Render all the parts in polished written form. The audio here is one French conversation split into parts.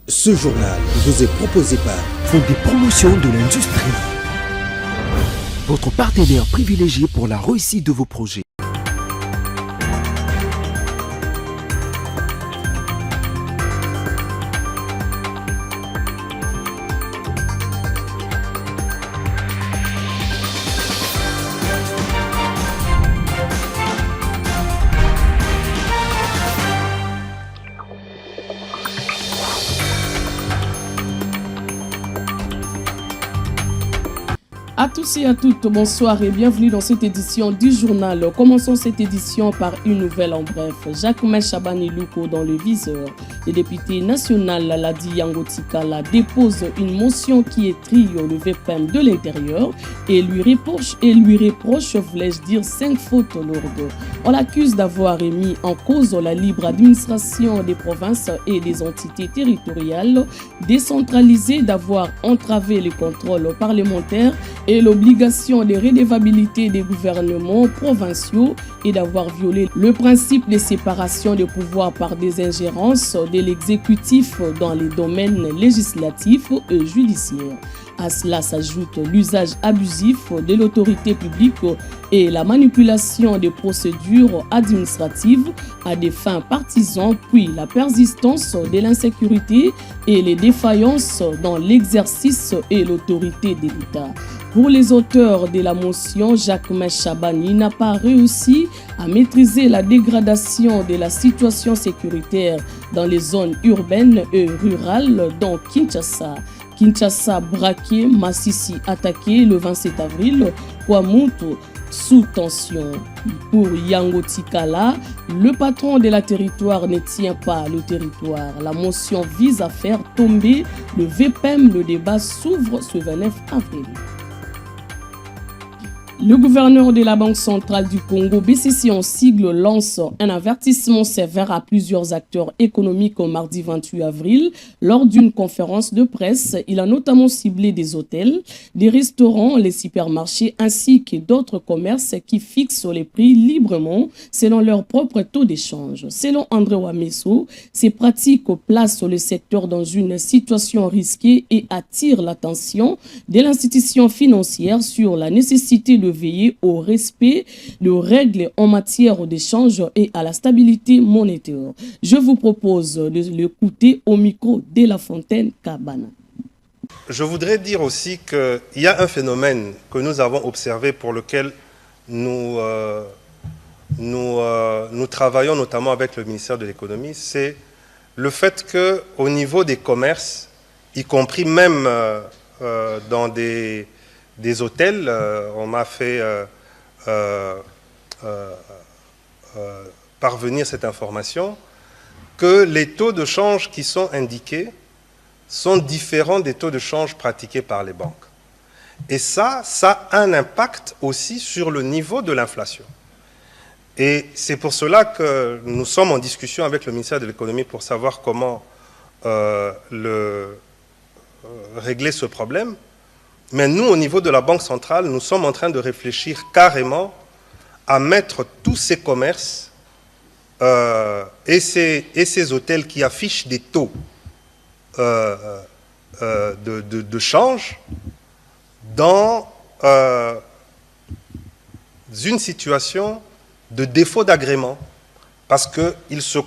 Ce journal vous est proposé par Fonds des promotions de l'industrie, votre partenaire privilégié pour la réussite de vos projets. À tous et à toutes, bonsoir et bienvenue dans cette édition du journal. Commençons cette édition par une nouvelle en bref. Jacques Chabani Louko dans le viseur. Le député national Ladi Yango Tikala dépose une motion qui étrille le VPM de l'intérieur et lui reproche, voulais-je dire, 5 fautes lourdes. On l'accuse d'avoir mis en cause la libre administration des provinces et des entités territoriales décentralisées, d'avoir entravé les contrôles parlementaires et l'obligation de redevabilité des gouvernements provinciaux et d'avoir violé le principe de séparation des pouvoirs par des ingérences de l'exécutif dans les domaines législatifs et judiciaires. À cela s'ajoute l'usage abusif de l'autorité publique et la manipulation des procédures administratives à des fins partisanes, puis la persistance de l'insécurité et les défaillances dans l'exercice et l'autorité de l'État. Pour les auteurs de la motion, Jacques Chabani n'a pas réussi à maîtriser la dégradation de la situation sécuritaire dans les zones urbaines et rurales, dont Kinshasa braqué, Massissi attaqué le 27 avril, Kwamutu sous tension. Pour Yango Tikala, le patron de la territoire ne tient pas le territoire. La motion vise à faire tomber le VPM. Le débat s'ouvre ce 29 avril. Le gouverneur de la Banque centrale du Congo, BCC en sigle, lance un avertissement sévère à plusieurs acteurs économiques au mardi 28 avril. Lors d'une conférence de presse, il a notamment ciblé des hôtels, des restaurants, les supermarchés ainsi que d'autres commerces qui fixent les prix librement selon leur propre taux d'échange. Selon André Wameso, ces pratiques placent le secteur dans une situation risquée et attirent l'attention de l'institution financière sur la nécessité de veiller au respect de règles en matière d'échange et à la stabilité monétaire. Je vous propose de l'écouter au micro de La Fontaine Cabana. Je voudrais dire aussi qu'il y a un phénomène que nous avons observé pour lequel nous travaillons notamment avec le ministère de l'économie, c'est le fait qu'au niveau des commerces, y compris même dans des hôtels, on m'a fait parvenir cette information, que les taux de change qui sont indiqués sont différents des taux de change pratiqués par les banques. Et ça a un impact aussi sur le niveau de l'inflation. Et c'est pour cela que nous sommes en discussion avec le ministère de l'économie pour savoir comment régler ce problème. Mais nous, au niveau de la Banque centrale, nous sommes en train de réfléchir carrément à mettre tous ces commerces et ces hôtels qui affichent des taux de change dans une situation de défaut d'agrément, parce qu'ils se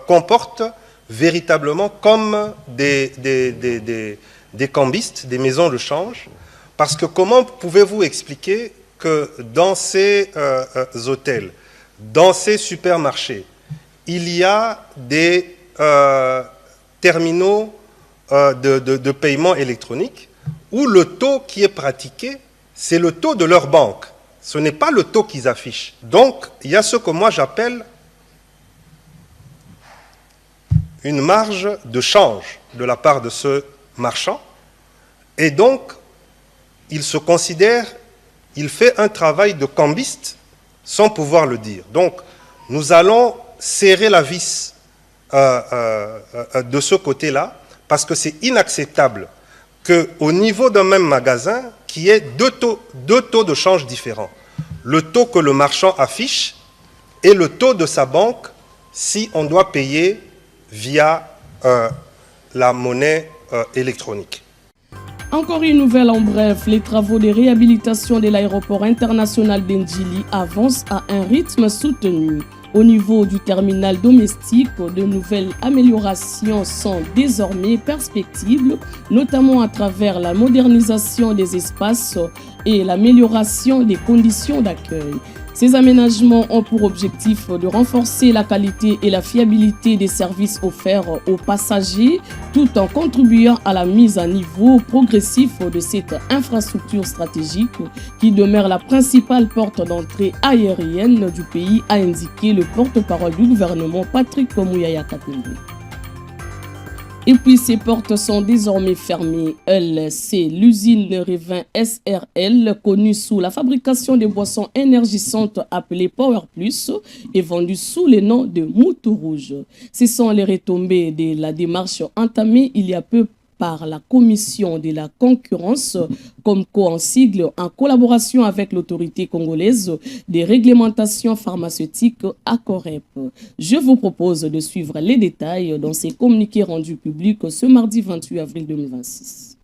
comportent véritablement comme des cambistes, des maisons de change, parce que comment pouvez-vous expliquer que dans ces hôtels, dans ces supermarchés, il y a des terminaux de paiement électronique où le taux qui est pratiqué, c'est le taux de leur banque. Ce n'est pas le taux qu'ils affichent. Donc, il y a ce que moi j'appelle une marge de change de la part de ce marchand, et donc il se considère, il fait un travail de cambiste sans pouvoir le dire. Donc nous allons serrer la vis de ce côté-là, parce que c'est inacceptable qu'au niveau d'un même magasin, qu'il y ait deux taux de change différents. Le taux que le marchand affiche et le taux de sa banque si on doit payer via la monnaie électronique. Encore une nouvelle en bref, les travaux de réhabilitation de l'aéroport international d'Ndjili avancent à un rythme soutenu. Au niveau du terminal domestique, de nouvelles améliorations sont désormais perspectives, notamment à travers la modernisation des espaces et l'amélioration des conditions d'accueil. Ces aménagements ont pour objectif de renforcer la qualité et la fiabilité des services offerts aux passagers tout en contribuant à la mise à niveau progressif de cette infrastructure stratégique qui demeure la principale porte d'entrée aérienne du pays, a indiqué le porte-parole du gouvernement Patrick Mouyaya Katembe. Et puis ces portes sont désormais fermées. C'est l'usine Revin SRL, connue sous la fabrication de boissons énergisantes appelées Power Plus et vendue sous le nom de Moutou Rouge. Ce sont les retombées de la démarche entamée il y a peu par la Commission de la concurrence, COMCO en sigle, en collaboration avec l'autorité congolaise des réglementations pharmaceutiques ACOREP. Je vous propose de suivre les détails dans ces communiqués rendus publics ce mardi 28 avril 2026.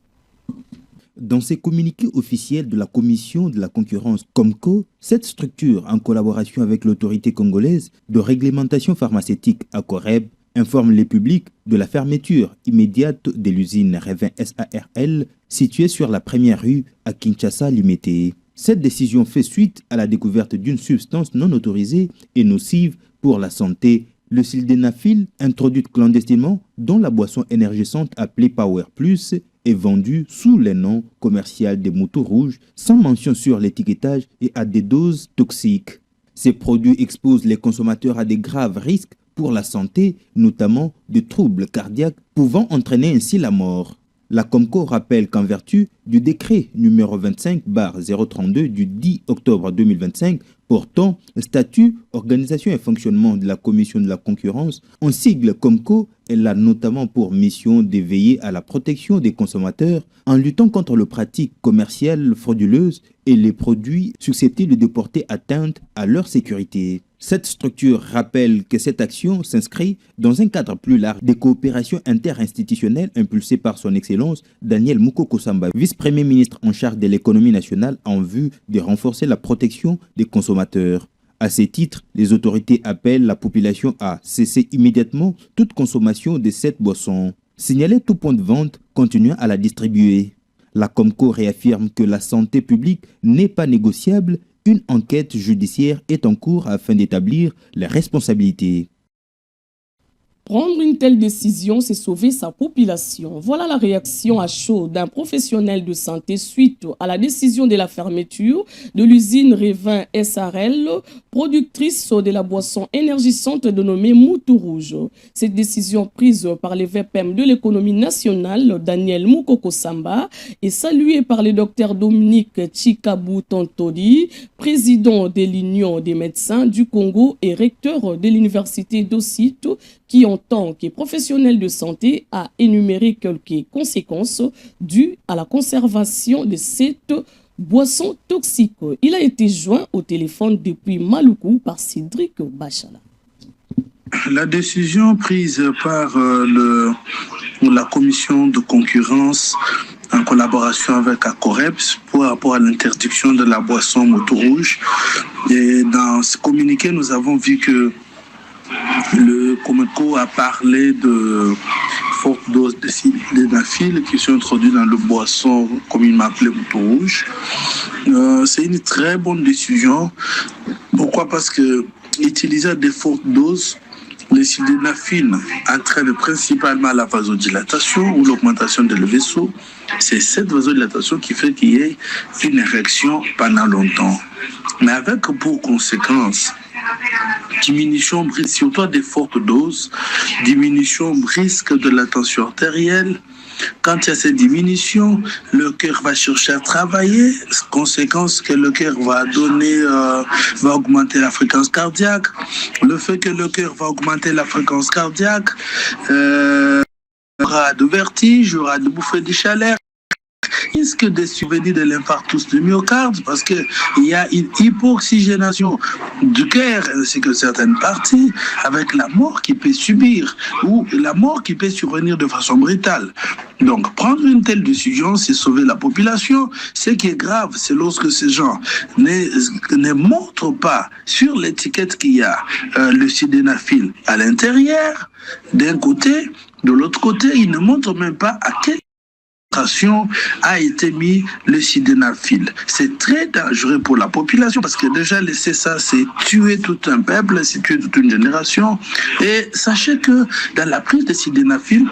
Dans ces communiqués officiels de la Commission de la concurrence COMCO, cette structure, en collaboration avec l'autorité congolaise de réglementation pharmaceutique ACOREP, informe les publics de la fermeture immédiate de l'usine Revin SARL située sur la première rue à Kinshasa Limité. Cette décision fait suite à la découverte d'une substance non autorisée et nocive pour la santé, le sildenafil, introduite clandestinement dans la boisson énergisante appelée Power Plus, est vendue sous le nom commercial des Moutou Rouges, sans mention sur l'étiquetage et à des doses toxiques. Ces produits exposent les consommateurs à de graves risques pour la santé, notamment de troubles cardiaques pouvant entraîner ainsi la mort. La COMCO rappelle qu'en vertu du décret numéro 25/032 du 10 octobre 2025 portant statut, organisation et fonctionnement de la Commission de la concurrence, en sigle COMCO, elle a notamment pour mission de veiller à la protection des consommateurs en luttant contre les pratiques commerciales frauduleuses et les produits susceptibles de porter atteinte à leur sécurité. Cette structure rappelle que cette action s'inscrit dans un cadre plus large de coopération interinstitutionnelle impulsée par son Excellence Daniel Mukoko Samba, vice-premier ministre en charge de l'économie nationale, en vue de renforcer la protection des consommateurs. À ce titre, les autorités appellent la population à cesser immédiatement toute consommation de cette boisson. Signaler tout point de vente continuant à la distribuer. La COMCO réaffirme que la santé publique n'est pas négociable. Une enquête judiciaire est en cours afin d'établir les responsabilités. Prendre une telle décision, c'est sauver sa population. Voilà la réaction à chaud d'un professionnel de santé suite à la décision de la fermeture de l'usine Revin SRL, productrice de la boisson énergisante dénommée Moutou Rouge. Cette décision prise par le VPM de l'économie nationale, Daniel Mukoko Samba, est saluée par le docteur Dominique Chikabu Tontodi, président de l'Union des médecins du Congo et recteur de l'université d'Ossito, qui, en tant que professionnel de santé, a énuméré quelques conséquences dues à la conservation de cette boisson toxique. Il a été joint au téléphone depuis Maluku par Cédric Bachala. La décision prise par la commission de concurrence en collaboration avec ACOREPS par rapport à l'interdiction de la boisson Moutou Rouge. Et dans ce communiqué, nous avons vu que le COMECO a parlé de fortes doses de sildenafil qui sont introduites dans le boisson communément appelé Moutou Rouge. C'est une très bonne décision. Pourquoi? Parce que utiliser des fortes doses, le sildenafil entraîne principalement la vasodilatation ou l'augmentation de le vaisseau. C'est cette vasodilatation qui fait qu'il y ait une érection pendant longtemps. Mais avec pour conséquence diminution brusque, surtout à des fortes doses, diminution brusque de la tension artérielle. Quand il y a cette diminution, le cœur va chercher à travailler. Conséquence que le cœur va augmenter la fréquence cardiaque. Le fait que le cœur va augmenter la fréquence cardiaque, il y aura de vertige, il y aura de bouffées de chaleur. Une risque de survenir de l'infarctus du myocarde parce qu'il y a une hypoxygénation du cœur ainsi que certaines parties avec la mort qui peut subir ou la mort qui peut survenir de façon brutale. Donc, prendre une telle décision, c'est sauver la population. Ce qui est grave, c'est lorsque ces gens ne montrent pas sur l'étiquette qu'il y a le sildenafil à l'intérieur, d'un côté. De l'autre côté, ils ne montrent même pas à quelle concentration a été mis le sildenafil. C'est très dangereux pour la population parce que déjà laisser ça, c'est tuer tout un peuple, c'est tuer toute une génération. Et sachez que dans la prise de sildenafil,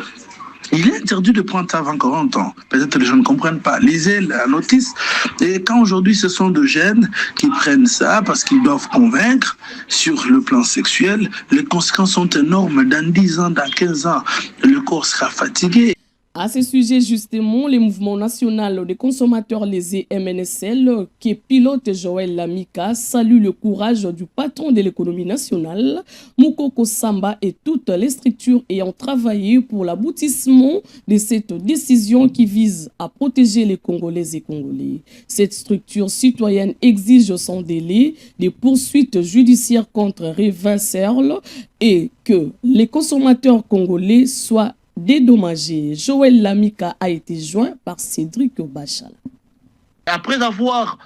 il est interdit de prendre ça avant 40 ans. Peut-être les gens ne comprennent pas. Lisez la notice. Et quand aujourd'hui ce sont de jeunes qui prennent ça parce qu'ils doivent convaincre sur le plan sexuel, les conséquences sont énormes. Dans 10 ans, dans 15 ans, le corps sera fatigué. À ce sujet, justement, le mouvement national des consommateurs lésés MNSL, qui pilote Joël Lamika, salue le courage du patron de l'économie nationale, Moukoko Samba, et toutes les structures ayant travaillé pour l'aboutissement de cette décision qui vise à protéger les Congolais et Congolais. Cette structure citoyenne exige sans délai des poursuites judiciaires contre Révin Serle et que les consommateurs congolais soient dédommagé. Joël Lamika a été joint par Cédric Bachala. Après avoir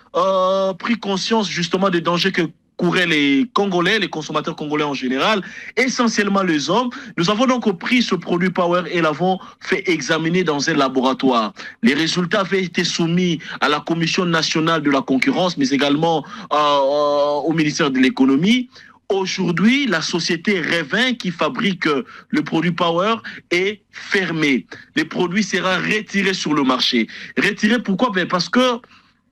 pris conscience justement des dangers que couraient les Congolais, les consommateurs congolais en général, essentiellement les hommes, nous avons donc pris ce produit Power et l'avons fait examiner dans un laboratoire. Les résultats avaient été soumis à la Commission nationale de la concurrence, mais également au ministère de l'économie. Aujourd'hui, la société Révin qui fabrique le produit Power est fermée. Le produit sera retiré sur le marché. Retiré pourquoi? Parce que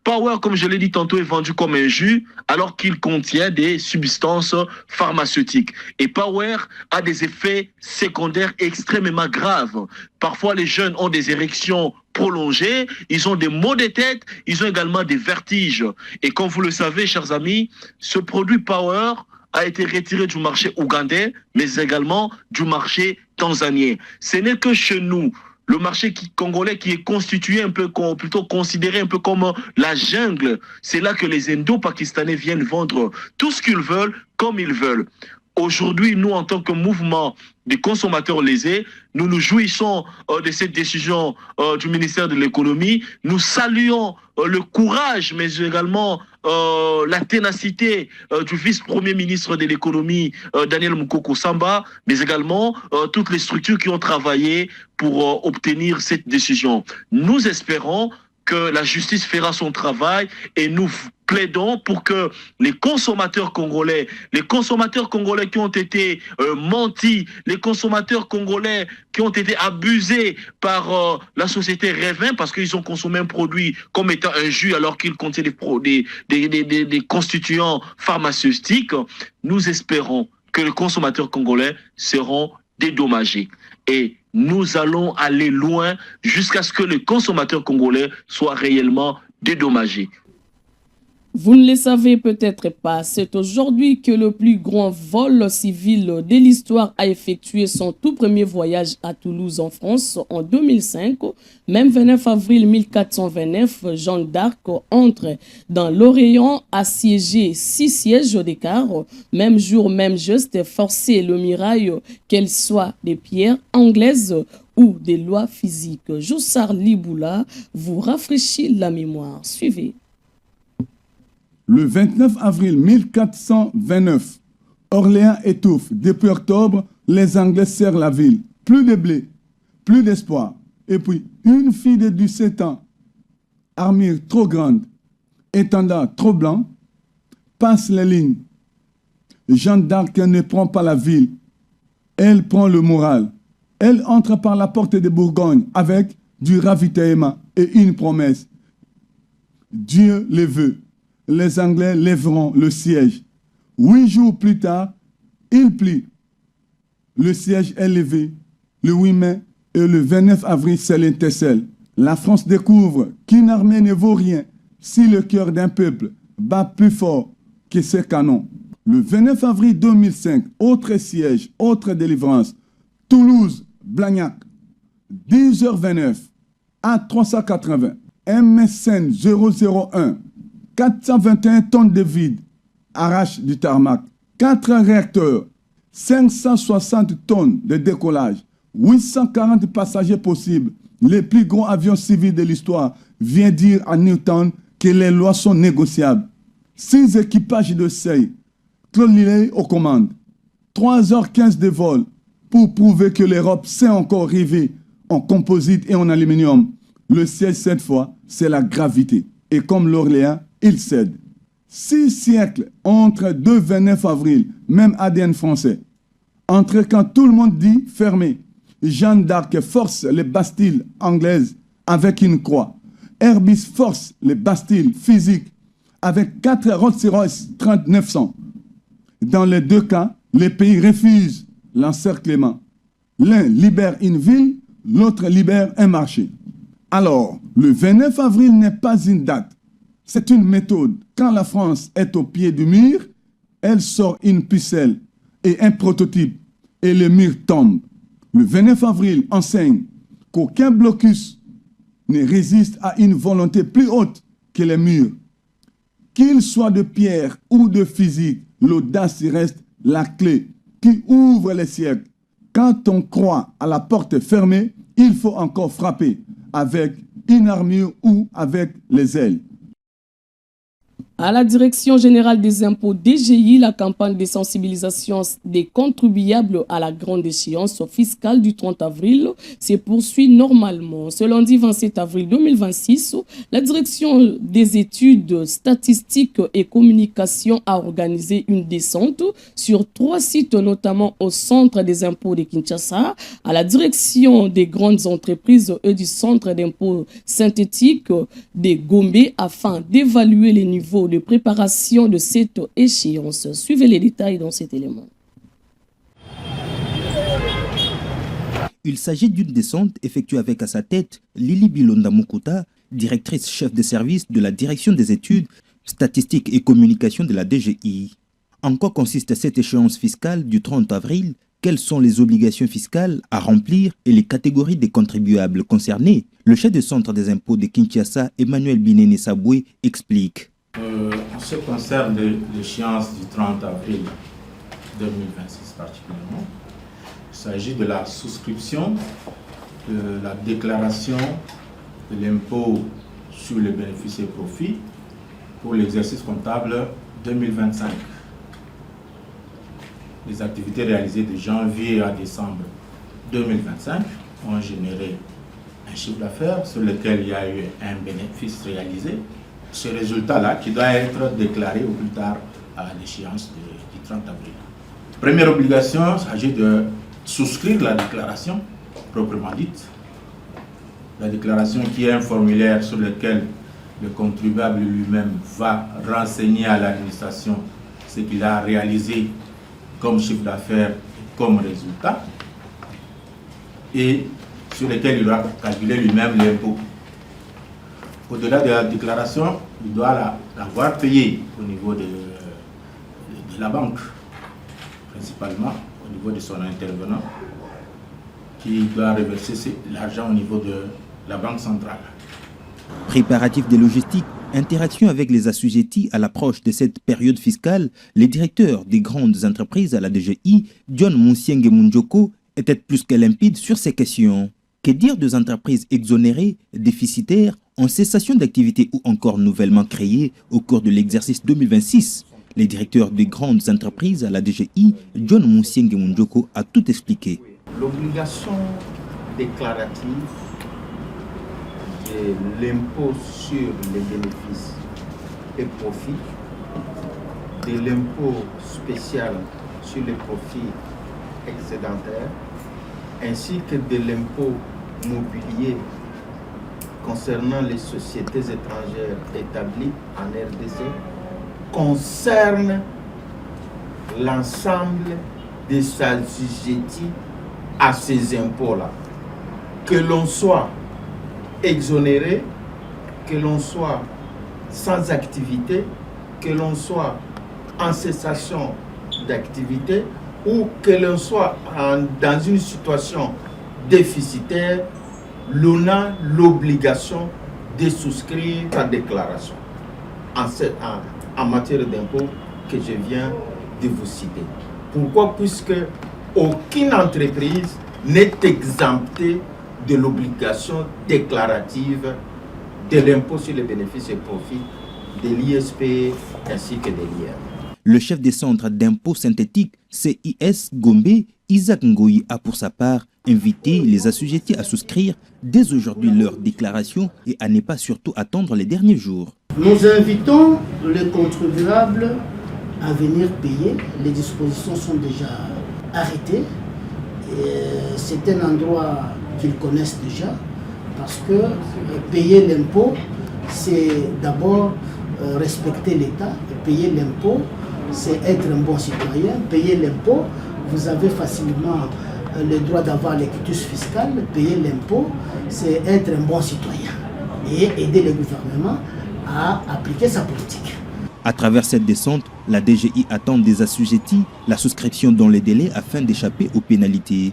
Power, comme je l'ai dit tantôt, est vendu comme un jus alors qu'il contient des substances pharmaceutiques. Et Power a des effets secondaires extrêmement graves. Parfois, les jeunes ont des érections prolongées, ils ont des maux de tête, ils ont également des vertiges. Et comme vous le savez, chers amis, ce produit Power a été retiré du marché ougandais, mais également du marché tanzanien. Ce n'est que chez nous, le marché congolais qui est constitué un peu, plutôt considéré un peu comme la jungle. C'est là que les Indo-Pakistanais viennent vendre tout ce qu'ils veulent, comme ils veulent. Aujourd'hui, nous, en tant que mouvement des consommateurs lésés, nous nous jouissons de cette décision du ministère de l'économie. Nous saluons le courage, mais également la ténacité du vice-premier ministre de l'économie, Daniel Moukoko Samba, mais également toutes les structures qui ont travaillé pour obtenir cette décision. Nous espérons que la justice fera son travail et nous plaidons pour que les consommateurs congolais qui ont été mentis, les consommateurs congolais qui ont été abusés par la société Révin parce qu'ils ont consommé un produit comme étant un jus alors qu'il contient des constituants pharmaceutiques, nous espérons que les consommateurs congolais seront dédommagés. Et nous allons aller loin jusqu'à ce que les consommateurs congolais soient réellement dédommagés. Vous ne le savez peut-être pas, c'est aujourd'hui que le plus grand vol civil de l'histoire a effectué son tout premier voyage à Toulouse en France en 2005. Même 29 avril 1429, Jeanne d'Arc entre dans l'Orient assiégé 6 sièges d'écart. Même jour, même geste, forcer le mirail, qu'elle soit des pierres anglaises ou des lois physiques. Joussard Liboula vous rafraîchit la mémoire. Suivez. Le 29 avril 1429, Orléans étouffe. Depuis octobre, les Anglais serrent la ville. Plus de blé, plus d'espoir. Et puis, une fille de 17 ans, armure trop grande, étendard trop blanc, passe les lignes. Jeanne d'Arc ne prend pas la ville. Elle prend le moral. Elle entre par la porte de Bourgogne avec du ravitaillement et une promesse. Dieu le veut. Les Anglais lèveront le siège. 8 jours plus tard, ils plient. Le siège est levé le 8 mai et le 29 avril, c'est l'intercelle. La France découvre qu'une armée ne vaut rien si le cœur d'un peuple bat plus fort que ses canons. Le 29 avril 2005, autre siège, autre délivrance. Toulouse, Blagnac, 10h29 à 380. MSN 001, 421 tonnes de vide, arrache du tarmac. 4 réacteurs, 560 tonnes de décollage, 840 passagers possibles. Les plus gros avions civils de l'histoire vient dire à Newton que les lois sont négociables. 6 équipages de seuil, Claude Lillet aux commandes. 3h15 de vol pour prouver que l'Europe sait encore rêver en composite et en aluminium. Le siège cette fois, c'est la gravité. Et comme l'Orléans, il cède. 6 siècles entre 2 29 avril, même ADN français. Entre quand tout le monde dit fermé, Jeanne d'Arc force les Bastilles anglaises avec une croix. Herbis force les Bastilles physiques avec 4 Rolls-Royce 3900. Dans les 2 cas, les pays refusent l'encerclement. L'un libère une ville, l'autre libère un marché. Alors, le 29 avril n'est pas une date. C'est une méthode. Quand la France est au pied du mur, elle sort une pucelle et un prototype et le mur tombe. Le 29 avril enseigne qu'aucun blocus ne résiste à une volonté plus haute que les murs. Qu'il soit de pierre ou de physique, l'audace reste la clé qui ouvre les siècles. Quand on croit à la porte fermée, il faut encore frapper avec une armure ou avec les ailes. À la Direction générale des impôts DGI, la campagne de sensibilisation des contribuables à la grande échéance fiscale du 30 avril se poursuit normalement. Ce lundi 27 avril 2026, la Direction des études statistiques et communications a organisé une descente sur 3 sites, notamment au Centre des impôts de Kinshasa, à la Direction des grandes entreprises et du Centre d'impôts synthétiques de Gombe, afin d'évaluer les niveaux de préparation de cette échéance. Suivez les détails dans cet élément. Il s'agit d'une descente effectuée avec à sa tête Lili Bilonda Mukuta, directrice chef de service de la Direction des études, statistiques et communications de la DGI. En quoi consiste cette échéance fiscale du 30 avril? Quelles sont les obligations fiscales à remplir et les catégories des contribuables concernés? Le chef de centre des impôts de Kinshasa, Emmanuel Binene Saboué, explique. En ce qui concerne l'échéance du 30 avril 2026 particulièrement, il s'agit de la souscription de la déclaration de l'impôt sur les bénéfices et profits pour l'exercice comptable 2025. Les activités réalisées de janvier à décembre 2025 ont généré un chiffre d'affaires sur lequel il y a eu un bénéfice réalisé. Ce résultat-là qui doit être déclaré au plus tard à l'échéance du 30 avril. Première obligation, il s'agit de souscrire la déclaration proprement dite. La déclaration qui est un formulaire sur lequel le contribuable lui-même va renseigner à l'administration ce qu'il a réalisé comme chiffre d'affaires et comme résultat, et sur lequel il doit calculer lui-même l'impôt. Au-delà de la déclaration, il doit l'avoir payé au niveau de la banque, principalement au niveau de son intervenant, qui doit reverser l'argent au niveau de la banque centrale. Préparatifs de logistique, interaction avec les assujettis à l'approche de cette période fiscale, les directeurs des grandes entreprises à la DGI, John Monsienge Munjoko, étaient plus que limpides sur ces questions. Que dire des entreprises exonérées, déficitaires, en cessation d'activité ou encore nouvellement créées au cours de l'exercice 2026? Les directeurs des grandes entreprises à la DGI, John Monsienge Munjoko, a tout expliqué. L'obligation déclarative de l'impôt sur les bénéfices et profits, de l'impôt spécial sur les profits excédentaires, ainsi que de l'impôt mobilier concernant les sociétés étrangères établies en RDC, concerne l'ensemble des assujettis à ces impôts-là. Que l'on soit exonéré, que l'on soit sans activité, que l'on soit en cessation d'activité ou que l'on soit dans une situation déficitaire, l'on a l'obligation de souscrire ta déclaration en matière d'impôt que je viens de vous citer. Pourquoi? Puisque aucune entreprise n'est exemptée de l'obligation déclarative de l'impôt sur les bénéfices et profits, de l'ISP ainsi que de l'IR. Le chef des centres d'impôts synthétiques CIS Gombe, Isaac Ngoyi, a pour sa part invité les assujettis à souscrire dès aujourd'hui leur déclaration et à ne pas surtout attendre les derniers jours. Nous invitons les contribuables à venir payer. Les dispositions sont déjà arrêtées. C'est un endroit qu'ils connaissent déjà parce que payer l'impôt, c'est d'abord respecter l'État. Payer l'impôt, c'est être un bon citoyen. Payer l'impôt, vous avez facilement le droit d'avoir les quitus fiscales. Payer l'impôt, c'est être un bon citoyen et aider le gouvernement à appliquer sa politique. À travers cette descente, la DGI attend des assujettis la souscription dans les délais afin d'échapper aux pénalités.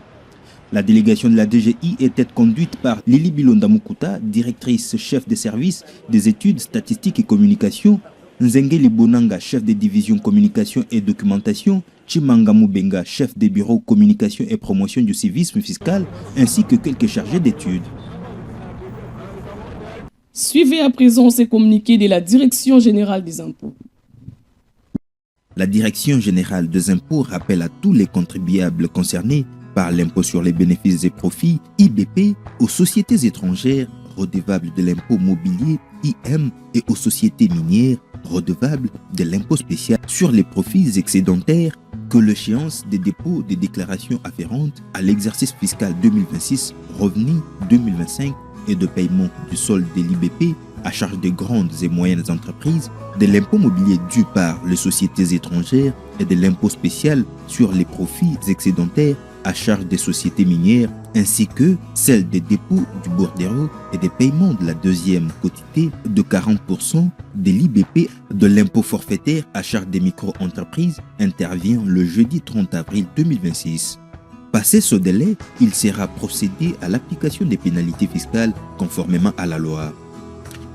La délégation de la DGI était conduite par Lili Bilonda Mukuta, directrice chef des services des études statistiques et communication, Nzengeli Bonanga, chef des divisions communication et documentation, Chimanga Mubenga, chef des bureaux communication et promotion du civisme fiscal, ainsi que quelques chargés d'études. Suivez à présent ces communiqués de la Direction générale des impôts. La Direction générale des impôts rappelle à tous les contribuables concernés par l'impôt sur les bénéfices et profits, IBP, aux sociétés étrangères redevables de l'impôt mobilier, IM, et aux sociétés minières redevables de l'impôt spécial sur les profits excédentaires que l'échéance des dépôts des déclarations afférentes à l'exercice fiscal 2026, revenu 2025 et de paiement du solde de l'IBP à charge des grandes et moyennes entreprises, de l'impôt mobilier dû par les sociétés étrangères et de l'impôt spécial sur les profits excédentaires à charge des sociétés minières, ainsi que celle des dépôts du bordereau et des paiements de la deuxième quotité de 40% de l'IBP de l'impôt forfaitaire à charge des micro-entreprises intervient le jeudi 30 avril 2026. Passé ce délai, il sera procédé à l'application des pénalités fiscales conformément à la loi.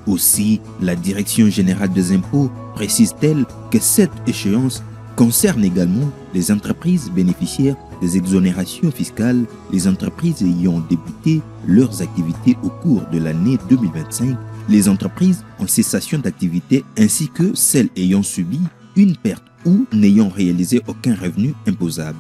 Aussi, la Direction générale des impôts précise-t-elle que cette échéance concerne également les entreprises bénéficiaires des exonérations fiscales, les entreprises ayant débuté leurs activités au cours de l'année 2025, les entreprises en cessation d'activité ainsi que celles ayant subi une perte ou n'ayant réalisé aucun revenu imposable.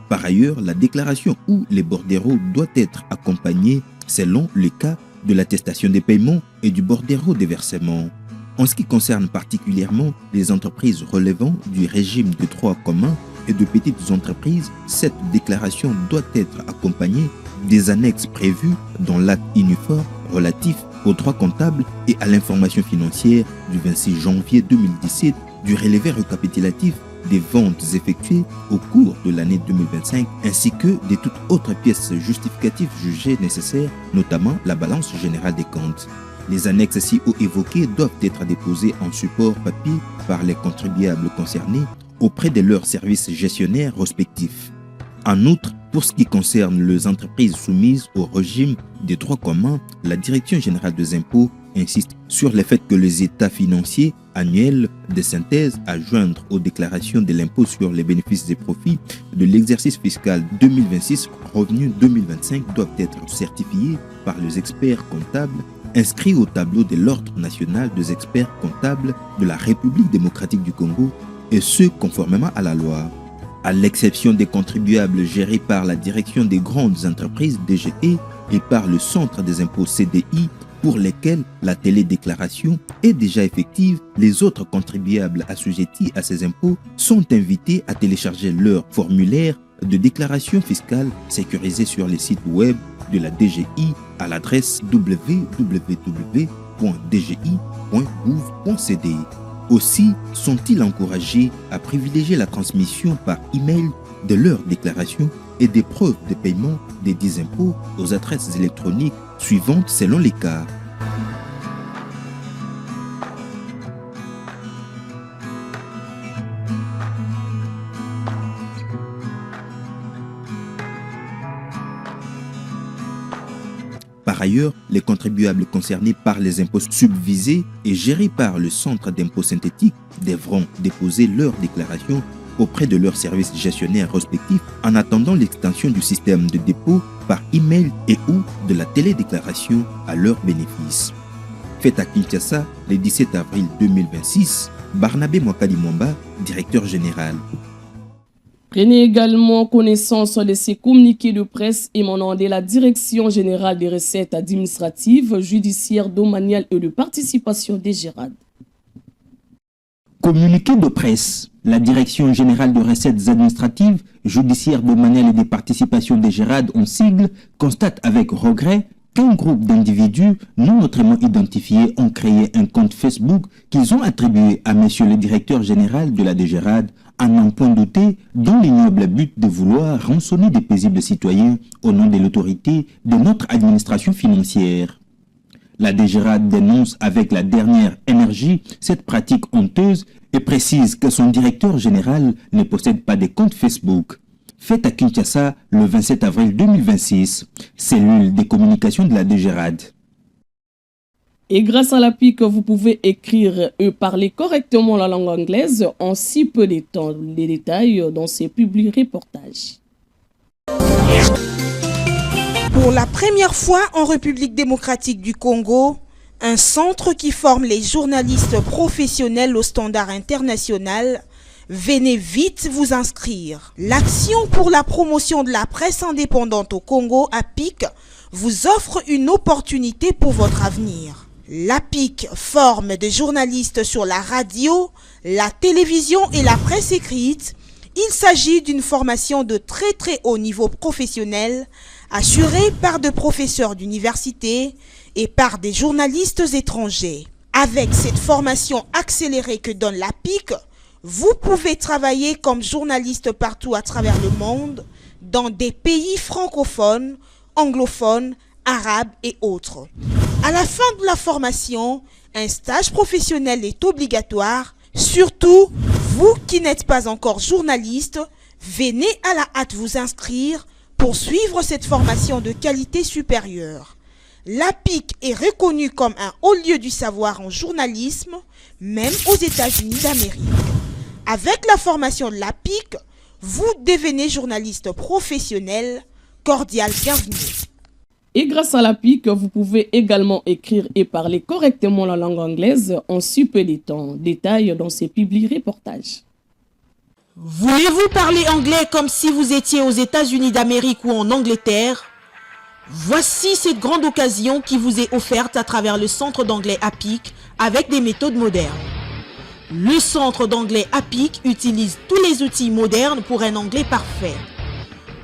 Par ailleurs, la déclaration ou les bordereaux doit être accompagnée, selon le cas, de l'attestation des paiements et du bordereau des versements. En ce qui concerne particulièrement les entreprises relevant du régime de droit commun et de petites entreprises, cette déclaration doit être accompagnée des annexes prévues dans l'acte uniforme relatif aux droits comptables et à l'information financière du 26 janvier 2017 du relevé récapitulatif des ventes effectuées au cours de l'année 2025 ainsi que de toutes autres pièces justificatives jugées nécessaires, notamment la balance générale des comptes. Les annexes ci-haut évoquées doivent être déposées en support papier par les contribuables concernés auprès de leurs services gestionnaires respectifs. En outre, pour ce qui concerne les entreprises soumises au régime des droits communs, la Direction générale des impôts insiste sur le fait que les états financiers annuels de synthèse à joindre aux déclarations de l'impôt sur les bénéfices et profits de l'exercice fiscal 2026, revenu 2025 doivent être certifiés par les experts comptables inscrits au tableau de l'Ordre national des experts comptables de la République démocratique du Congo, et ce conformément à la loi. À l'exception des contribuables gérés par la Direction des grandes entreprises DGE et par le Centre des impôts CDI, pour lesquels la télédéclaration est déjà effective, les autres contribuables assujettis à ces impôts sont invités à télécharger leur formulaire de déclaration fiscale sécurisé sur les sites web de la DGI à l'adresse www.dgi.gouv.cd. Aussi sont-ils encouragés à privilégier la transmission par email de leurs déclarations et des preuves de paiement des 10 impôts aux adresses électroniques suivantes selon les cas. Par Par ailleurs, les contribuables concernés par les impôts subvisés et gérés par le Centre d'impôts synthétiques devront déposer leur déclaration auprès de leurs services gestionnaires respectifs en attendant l'extension du système de dépôt par email et ou de la télédéclaration à leur bénéfice. Fait à Kinshasa le 17 avril 2026, Barnabé Mwakali Mwamba, directeur général. Prenez également connaissance de ces communiqués de presse émanant de la Direction générale des recettes administratives, judiciaires, domaniales et de participation des GERAD. Communiqué de presse. La Direction générale des recettes administratives, judiciaires, domaniales et des participations des GERAD en sigle constate avec regret qu'un groupe d'individus non autrement identifiés ont créé un compte Facebook qu'ils ont attribué à monsieur le directeur général de la DGRAD en n'en point douter, dans l'ignoble but de vouloir rançonner des paisibles citoyens au nom de l'autorité de notre administration financière. La DGRAD dénonce avec la dernière énergie cette pratique honteuse et précise que son directeur général ne possède pas de compte Facebook. Fait à Kinshasa le 27 avril 2026, cellule des communications de la DGRAD. Et grâce à l'appli que vous pouvez écrire et parler correctement la langue anglaise en si peu de temps, les détails dans ces publics reportages. Pour la première fois en République démocratique du Congo, un centre qui forme les journalistes professionnels au standard international. Venez vite vous inscrire. L'Action pour la promotion de la presse indépendante au Congo, APIC, vous offre une opportunité pour votre avenir. L'APIC forme des journalistes sur la radio, la télévision et la presse écrite. Il s'agit d'une formation de très haut niveau professionnel, assurée par des professeurs d'université et par des journalistes étrangers. Avec cette formation accélérée que donne l'APIC, vous pouvez travailler comme journaliste partout à travers le monde, dans des pays francophones, anglophones, arabes et autres. À la fin de la formation, un stage professionnel est obligatoire. Surtout, vous qui n'êtes pas encore journaliste, venez à la hâte vous inscrire pour suivre cette formation de qualité supérieure. L'APIC est reconnue comme un haut lieu du savoir en journalisme, même aux États-Unis d'Amérique. Avec la formation de l'APIC, vous devenez journaliste professionnel. Cordial bienvenue. Et grâce à l'APIC, vous pouvez également écrire et parler correctement la langue anglaise en si peu de temps. Détails dans ces publics reportages. Voulez-vous parler anglais comme si vous étiez aux États-Unis d'Amérique ou en Angleterre? Voici cette grande occasion qui vous est offerte à travers le centre d'anglais APIC avec des méthodes modernes. Le centre d'anglais APIC utilise tous les outils modernes pour un anglais parfait.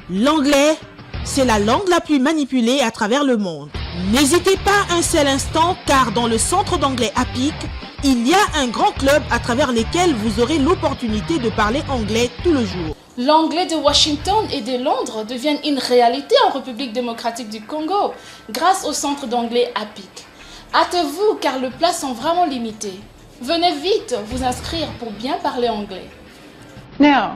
L'anglais, c'est la langue la plus manipulée à travers le monde. N'hésitez pas un seul instant car dans le centre d'anglais APIC, il y a un grand club à travers lequel vous aurez l'opportunité de parler anglais tout le jour. L'anglais de Washington et de Londres devient une réalité en République démocratique du Congo grâce au centre d'anglais APIC. Hâtez-vous car les places sont vraiment limitées. Venez vite vous inscrire pour bien parler anglais. Now.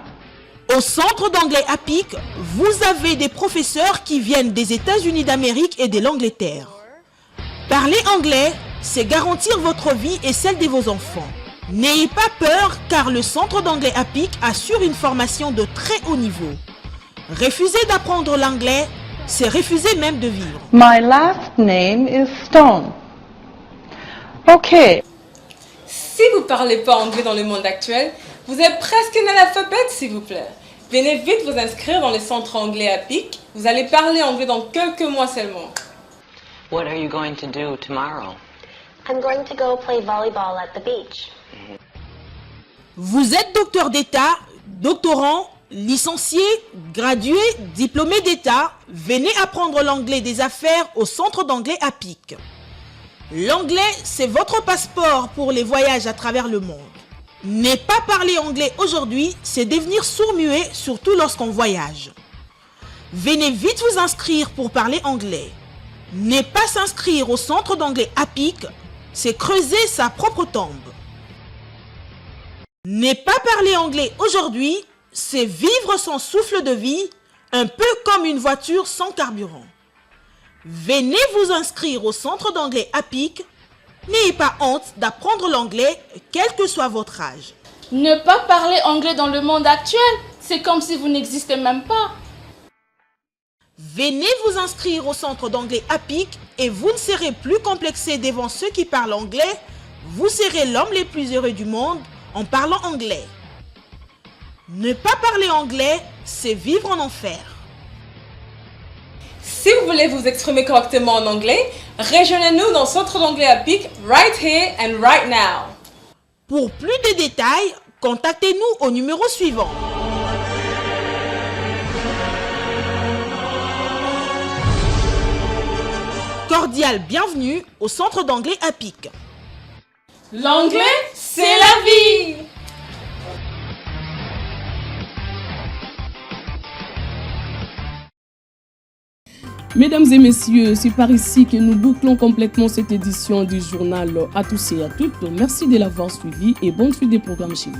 Au centre d'anglais APIC, vous avez des professeurs qui viennent des États-Unis d'Amérique et de l'Angleterre. Parler anglais, c'est garantir votre vie et celle de vos enfants. N'ayez pas peur car le centre d'anglais APIC assure une formation de très haut niveau. Refuser d'apprendre l'anglais, c'est refuser même de vivre. My last name is Stone. Okay. Si vous ne parlez pas anglais dans le monde actuel, vous êtes presque un analphabète, s'il vous plaît. Venez vite vous inscrire dans le centre anglais APIC. Vous allez parler anglais dans quelques mois seulement. What are you going to do tomorrow? I'm going to go play volleyball at the beach. Vous êtes docteur d'État, doctorant, licencié, gradué, diplômé d'État. Venez apprendre l'anglais des affaires au centre d'anglais APIC. L'anglais, c'est votre passeport pour les voyages à travers le monde. Ne pas parler anglais aujourd'hui, c'est devenir sourd-muet, surtout lorsqu'on voyage. Venez vite vous inscrire pour parler anglais. Ne pas s'inscrire au centre d'anglais APIC, c'est creuser sa propre tombe. Ne pas parler anglais aujourd'hui, c'est vivre son souffle de vie, un peu comme une voiture sans carburant. Venez vous inscrire au centre d'anglais APIC. N'ayez pas honte d'apprendre l'anglais, quel que soit votre âge. Ne pas parler anglais dans le monde actuel, c'est comme si vous n'existez même pas. Venez vous inscrire au centre d'anglais APIC et vous ne serez plus complexé devant ceux qui parlent anglais. Vous serez l'homme le plus heureux du monde en parlant anglais. Ne pas parler anglais, c'est vivre en enfer. Si vous voulez vous exprimer correctement en anglais, rejoignez-nous dans le centre d'anglais APIC right here and right now. Pour plus de détails, contactez-nous au numéro suivant. Cordial bienvenue au centre d'anglais APIC. L'anglais, c'est la vie! Mesdames et messieurs, c'est par ici que nous bouclons complètement cette édition du journal à tous et à toutes. Merci de l'avoir suivi et bonne suite des programmes chez vous.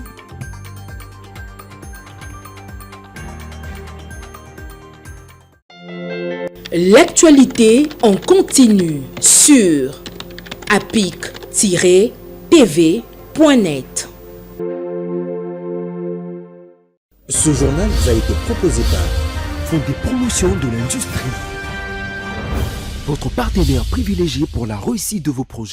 L'actualité en continu sur apic-tv.net. Ce journal vous a été proposé par Fonds des promotions de l'industrie. Votre partenaire privilégié pour la réussite de vos projets.